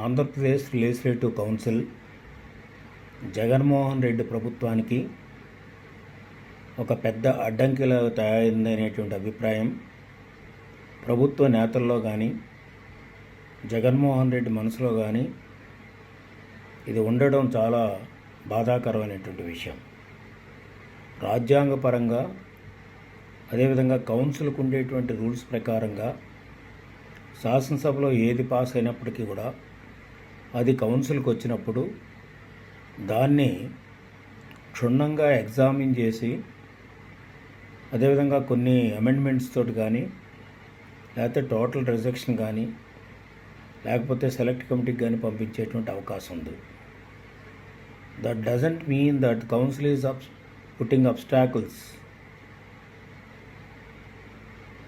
Andhra Pradesh legislative council Jaganmohan Reddy ప్రభుత్వానికి ఒక పెద్ద అడ్డంకిలా తయారైందనేటువంటి అభిప్రాయం ప్రభుత్వ నేతల్లో కానీ జగన్మోహన్ రెడ్డి మనసులో కానీ ఇది ఉండడం చాలా బాధాకరమైనటువంటి విషయం. రాజ్యాంగపరంగా అదేవిధంగా కౌన్సిల్కు ఉండేటువంటి రూల్స్ ప్రకారంగా శాసనసభలో ఏది పాస్ అయినప్పటికీ కూడా అది కౌన్సిల్కి వచ్చినప్పుడు దాన్ని క్షుణ్ణంగా ఎగ్జామిన్ చేసి అదేవిధంగా కొన్ని అమెండ్మెంట్స్ తోటి కానీ లేకపోతే టోటల్ రిజెక్షన్ కానీ లేకపోతే సెలెక్ట్ కమిటీకి కానీ పంపించేటువంటి అవకాశం ఉంది. That doesn't mean that council is putting obstacles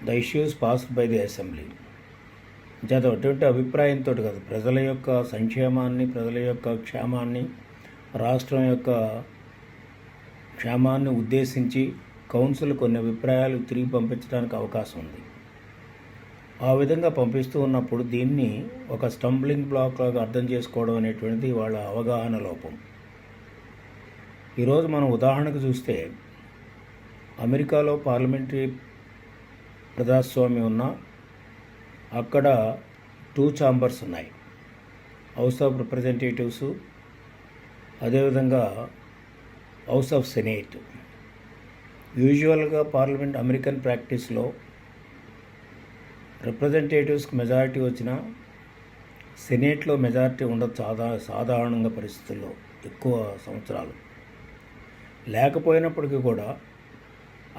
the issues passed by the assembly. అటువంటి అభిప్రాయంతో కాదు, ప్రజల యొక్క సంక్షేమాన్ని, ప్రజల యొక్క క్షేమాన్ని, రాష్ట్రం యొక్క క్షేమాన్ని ఉద్దేశించి కౌన్సిల్ కొన్ని అభిప్రాయాలు తిరిగి పంపించడానికి అవకాశం ఉంది. ఆ విధంగా పంపిస్తూ ఉన్నప్పుడు దీన్ని ఒక స్టంబ్లింగ్ బ్లాక్ లాగా అర్థం చేసుకోవడం అనేటువంటిది వాళ్ళ అవగాహన లోపం. ఈరోజు మనం ఉదాహరణకు చూస్తే అమెరికాలో పార్లమెంటరీ ప్రజాస్వామ్యం ఉన్న అక్కడ 2 ఛాంబర్స్ ఉన్నాయి, హౌస్ ఆఫ్ రిప్రజెంటేటివ్స్ అదేవిధంగా హౌస్ ఆఫ్ సెనేట్. యూజువల్గా పార్లమెంట్ అమెరికన్ ప్రాక్టీస్లో రిప్రజెంటేటివ్స్కి మెజారిటీ వచ్చినా సెనేట్లో మెజారిటీ ఉండదు సాధారణంగా పరిస్థితుల్లో ఎక్కువ సంవత్సరాలు. లేకపోయినప్పటికీ కూడా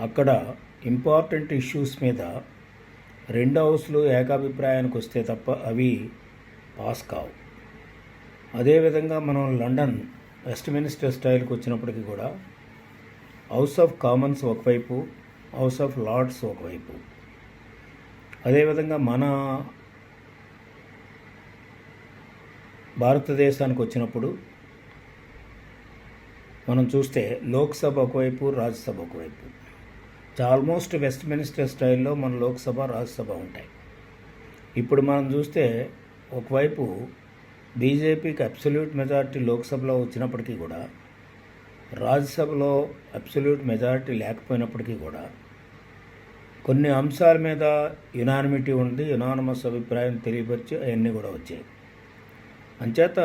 అక్కడ ఇంపార్టెంట్ ఇష్యూస్ మీద 2 హౌస్లు ఏకాభిప్రాయానికి వస్తే తప్ప అవి పాస్ కావు. అదేవిధంగా మనం లండన్ వెస్ట్మినిస్టర్ స్టైల్కి వచ్చినప్పటికీ కూడా హౌస్ ఆఫ్ కామన్స్ ఒకవైపు, హౌస్ ఆఫ్ లార్డ్స్ ఒకవైపు. అదేవిధంగా మన భారతదేశానికి వచ్చినప్పుడు మనం చూస్తే లోక్సభ ఒకవైపు, రాజ్యసభ ఒకవైపు. ఆల్మోస్ట్ వెస్ట్మినిస్టర్ స్టైల్లో మన లోక్సభ, రాజ్యసభ ఉంటాయి. ఇప్పుడు మనం చూస్తే ఒకవైపు బీజేపీకి అబ్సల్యూట్ మెజారిటీ లోక్సభలో వచ్చినప్పటికీ కూడా, రాజ్యసభలో అబ్సల్యూట్ మెజారిటీ లేకపోయినప్పటికీ కూడా కొన్ని అంశాల మీద యునానిమిటీ ఉంది, యునానిమస్ అభిప్రాయం తెలియపరిచి అవన్నీ కూడా వచ్చాయి. అంచేత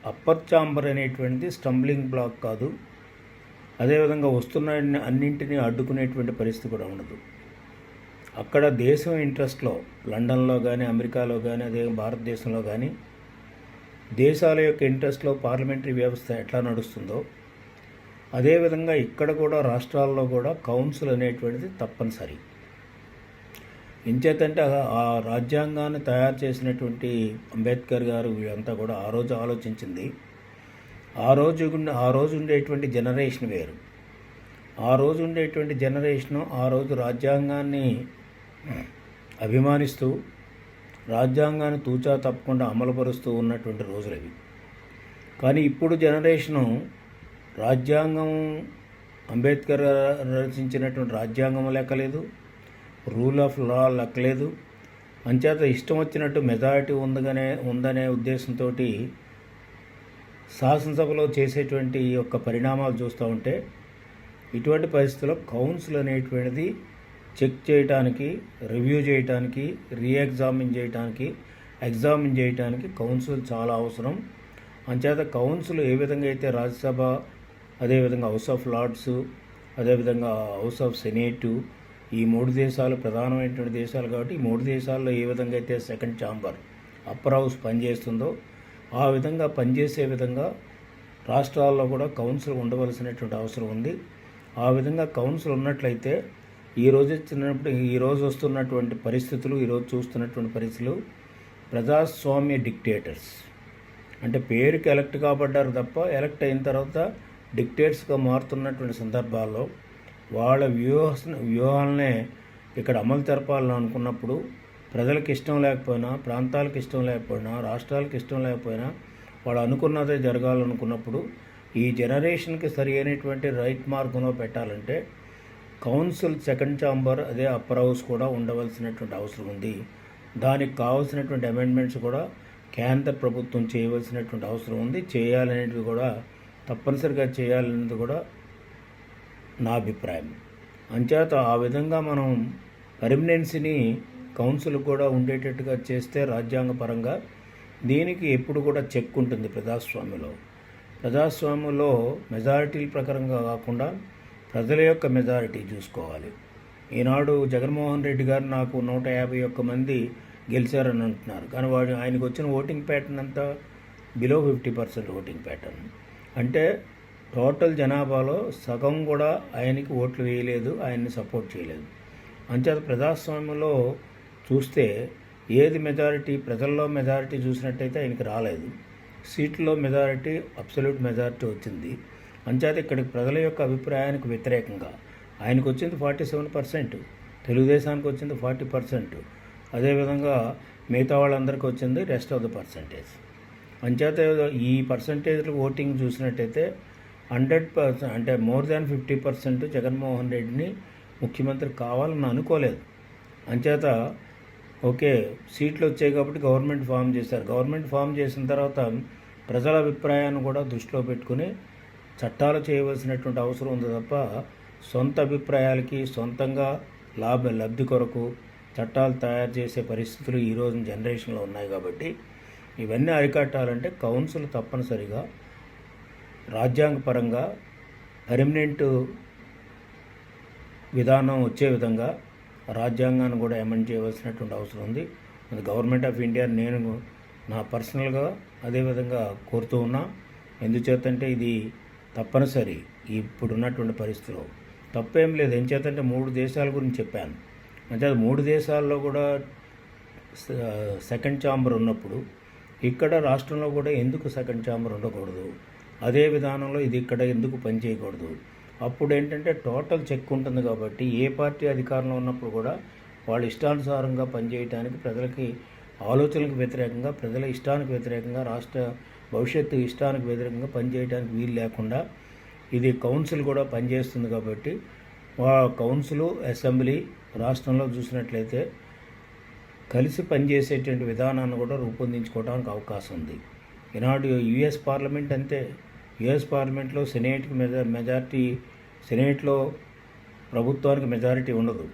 అప్పర్ ఛాంబర్ అనేటువంటిది స్టంబ్లింగ్ బ్లాక్ కాదు. అదేవిధంగా వస్తున్న అన్నింటినీ అడ్డుకునేటువంటి పరిస్థితి కూడా ఉండదు. అక్కడ దేశం ఇంట్రెస్ట్లో లండన్లో కానీ, అమెరికాలో కానీ, అదే భారతదేశంలో కానీ దేశాల యొక్క ఇంట్రెస్ట్లో పార్లమెంటరీ వ్యవస్థ ఎట్లా నడుస్తుందో అదేవిధంగా ఇక్కడ కూడా రాష్ట్రాల్లో కూడా కౌన్సిల్ అనేటువంటిది తప్పనిసరి. ఇంచేతంటే ఆ రాజ్యాంగాన్ని తయారు చేసినటువంటి అంబేద్కర్ గారు వీళ్ళంతా కూడా ఆ రోజు ఆలోచించింది, ఆ రోజు ఉండేటువంటి జనరేషన్ వేరు. ఆ రోజు ఉండేటువంటి జనరేషను ఆ రోజు రాజ్యాంగాన్ని అభిమానిస్తూ రాజ్యాంగాన్ని తూచా తప్పకుండా అమలుపరుస్తూ ఉన్నటువంటి రోజులు అవి. కానీ ఇప్పుడు జనరేషను రాజ్యాంగం, అంబేద్కర్ రచించినటువంటి రాజ్యాంగం లెక్కలేదు, రూల్ ఆఫ్ లా లెక్కలేదు. అంచేత ఇష్టం వచ్చినట్టు మెజారిటీ ఉందనే ఉద్దేశంతో శాసనసభలో చేసేటువంటి యొక్క పరిణామాలు చూస్తూ ఉంటే ఇటువంటి పరిస్థితుల్లో కౌన్సిల్ అనేటువంటిది చెక్ చేయడానికి, రివ్యూ చేయడానికి, ఎగ్జామిన్ చేయడానికి కౌన్సిల్ చాలా అవసరం. అంచేత కౌన్సిల్ ఏ విధంగా అయితే రాజ్యసభ, అదేవిధంగా హౌస్ ఆఫ్ లార్డ్స్, అదేవిధంగా హౌస్ ఆఫ్ సెనేటు, ఈ 3 దేశాలు ప్రధానమైనటువంటి దేశాలు కాబట్టి ఈ 3 దేశాల్లో ఏ విధంగా అయితే సెకండ్ ఛాంబర్, అప్పర్ హౌస్ పనిచేస్తుందో ఆ విధంగా పనిచేసే విధంగా రాష్ట్రాల్లో కూడా కౌన్సిల్ ఉండవలసినటువంటి అవసరం ఉంది. ఆ విధంగా కౌన్సిల్ ఉన్నట్లయితే ఈరోజు వస్తున్నటువంటి పరిస్థితులు, ఈరోజు చూస్తున్నటువంటి పరిస్థితులు ప్రజాస్వామ్య డిక్టేటర్స్ అంటే పేరుకి ఎలక్ట్ కాబడ్డారు తప్ప ఎలక్ట్ అయిన తర్వాత డిక్టేటర్స్గా మారుతున్నటువంటి సందర్భాల్లో వాళ్ళ వ్యూహాలనే ఇక్కడ అమలు జరపాలని అనుకున్నప్పుడు ప్రజలకు ఇష్టం లేకపోయినా, ప్రాంతాలకు ఇష్టం లేకపోయినా, రాష్ట్రాలకు ఇష్టం లేకపోయినా వాళ్ళు అనుకున్నదే జరగాలనుకున్నప్పుడు ఈ జనరేషన్కి సరి అయినటువంటి రైట్ మార్గంలో పెట్టాలంటే కౌన్సిల్ సెకండ్ ఛాంబర్ అదే అప్పర్ హౌస్ కూడా ఉండవలసినటువంటి అవసరం ఉంది. దానికి కావాల్సినటువంటి అమెండ్మెంట్స్ కూడా కేంద్ర ప్రభుత్వం చేయవలసినటువంటి అవసరం ఉంది. చేయాలనేది కూడా తప్పనిసరిగా చేయాలనేది కూడా నా అభిప్రాయం. అంచేత ఆ విధంగా మనం పర్మనెన్సీని కౌన్సిల్ కూడా ఉండేటట్టుగా చేస్తే రాజ్యాంగపరంగా దీనికి ఎప్పుడు కూడా చెక్ ఉంటుంది. ప్రజాస్వామ్యంలో మెజారిటీల ప్రకారంగా కాకుండా ప్రజల యొక్క మెజారిటీ చూసుకోవాలి. ఈనాడు జగన్మోహన్ రెడ్డి గారు నాకు 151 మంది గెలిచారని అంటున్నారు, కానీ ఆయనకు వచ్చిన ఓటింగ్ ప్యాటర్న్ అంతా బిలో 50% ఓటింగ్ ప్యాటర్న్. అంటే టోటల్ జనాభాలో సగం కూడా ఆయనకి ఓట్లు వేయలేదు, ఆయన్ని సపోర్ట్ చేయలేదు. అంచేత ప్రజాస్వామ్యంలో చూస్తే ఏది మెజారిటీ, ప్రజల్లో మెజారిటీ చూసినట్టయితే ఆయనకి రాలేదు. సీట్లలో మెజారిటీ, అబ్సల్యూట్ మెజారిటీ వచ్చింది. అంచేత ఇక్కడికి ప్రజల యొక్క అభిప్రాయానికి వ్యతిరేకంగా ఆయనకు వచ్చింది 47%, తెలుగుదేశానికి వచ్చింది 40%, అదేవిధంగా మిగతా వాళ్ళందరికీ వచ్చింది రెస్ట్ ఆఫ్ ద పర్సంటేజ్. అంచేత ఈ పర్సంటేజ్లు ఓటింగ్ చూసినట్టయితే 100% అంటే మోర్ దాన్ 50% జగన్మోహన్ రెడ్డిని ముఖ్యమంత్రి కావాలని అనుకోలేదు. అంచేత ఓకే, సీట్లు వచ్చాయి కాబట్టి గవర్నమెంట్ ఫామ్ చేశారు. గవర్నమెంట్ ఫామ్ చేసిన తర్వాత ప్రజల అభిప్రాయాన్ని కూడా దృష్టిలో పెట్టుకుని చట్టాలు చేయవలసినటువంటి అవసరం ఉంది తప్ప సొంత అభిప్రాయాలకి సొంతంగా లబ్ధి కొరకు చట్టాలు తయారు చేసే పరిస్థితులు ఈరోజు జనరేషన్లో ఉన్నాయి. కాబట్టి ఇవన్నీ అరికట్టాలంటే కౌన్సిల్ తప్పనిసరిగా రాజ్యాంగపరంగా పర్మనెంట్ విధానం వచ్చే విధంగా రాజ్యాంగాన్ని కూడా అమెండ్ చేయవలసినటువంటి అవసరం ఉంది. అది గవర్నమెంట్ ఆఫ్ ఇండియా నేను నా పర్సనల్గా అదేవిధంగా కోరుతూ ఉన్నా. ఎందుచేతంటే ఇది తప్పనిసరి ఇప్పుడున్నటువంటి పరిస్థితిలో. తప్పేం లేదు. ఎంచేతంటే 3 దేశాల గురించి చెప్పాను. అంటే 3 దేశాల్లో కూడా సెకండ్ ఛాంబర్ ఉన్నప్పుడు ఇక్కడ రాష్ట్రంలో కూడా ఎందుకు సెకండ్ ఛాంబర్ ఉండకూడదు, అదే విధానంలో ఇది ఇక్కడ ఎందుకు పనిచేయకూడదు? అప్పుడు ఏంటంటే టోటల్ చెక్ ఉంటుంది కాబట్టి ఏ పార్టీ అధికారంలో ఉన్నప్పుడు కూడా వాళ్ళ ఇష్టానుసారంగా పనిచేయడానికి, ప్రజలకి ఆలోచనలకు వ్యతిరేకంగా, ప్రజల ఇష్టానికి వ్యతిరేకంగా, రాష్ట్ర భవిష్యత్తు ఇష్టానికి వ్యతిరేకంగా పనిచేయడానికి వీలు లేకుండా ఇది కౌన్సిల్ కూడా పనిచేస్తుంది. కాబట్టి కౌన్సిల్, అసెంబ్లీ రాష్ట్రంలో చూసినట్లయితే కలిసి పనిచేసేటువంటి విధానాన్ని కూడా రూపొందించుకోవడానికి అవకాశం ఉంది. ఈనాడు యుఎస్ పార్లమెంట్ అంతే. యుఎస్ పార్లమెంట్లో సెనేట్కి మెజారిటీ, సెనేట్లో ప్రభుత్వానికి మెజారిటీ ఉండదు,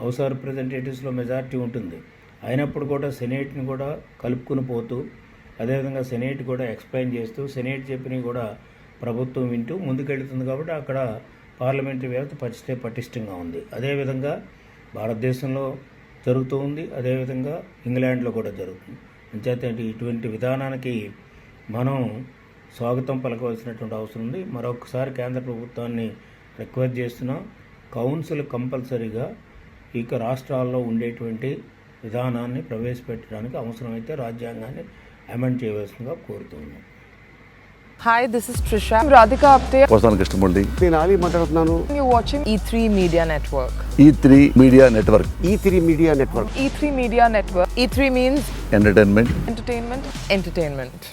హౌస్ ఆఫ్ రిప్రజెంటేటివ్స్లో మెజారిటీ ఉంటుంది. అయినప్పుడు కూడా సెనేట్ని కూడా కలుపుకుని పోతూ, అదేవిధంగా సెనేట్ కూడా ఎక్స్ప్లెయిన్ చేస్తూ, సెనేట్ చెప్పినవి కూడా ప్రభుత్వం వింటూ ముందుకెళ్తుంది. కాబట్టి అక్కడ పార్లమెంటరీ వ్యవస్థ పటిష్టంగా ఉంది. అదేవిధంగా భారతదేశంలో జరుగుతూ ఉంది, అదేవిధంగా ఇంగ్లాండ్లో కూడా జరుగుతుంది. అంచేత ఇటువంటి విధానానికి మనం స్వాగతం పలకవలసినటువంటి అవసరం ఉంది. మరొకసారి కేంద్ర ప్రభుత్వాన్ని రిక్వెస్ట్ చేస్తున్నాం, కౌన్సిల్ కంపల్సరీగా ఇక రాష్ట్రాల్లో ఉండేటువంటి విధానాన్ని ప్రవేశపెట్టడానికి అవసరమైతే రాజ్యాంగాన్ని అమెండ్ చేయవలసిందిగా కోరుతున్నాం. Hi, this is Trisha. I'm Radhika Apte. వస్తాను కృష్ణమూర్తి. నేను ఆలీ మాట్లాడుతున్నాను. You're watching E3 Media Network. E3 media network. E3 media network. E3 Media Network. E3 means entertainment. entertainment.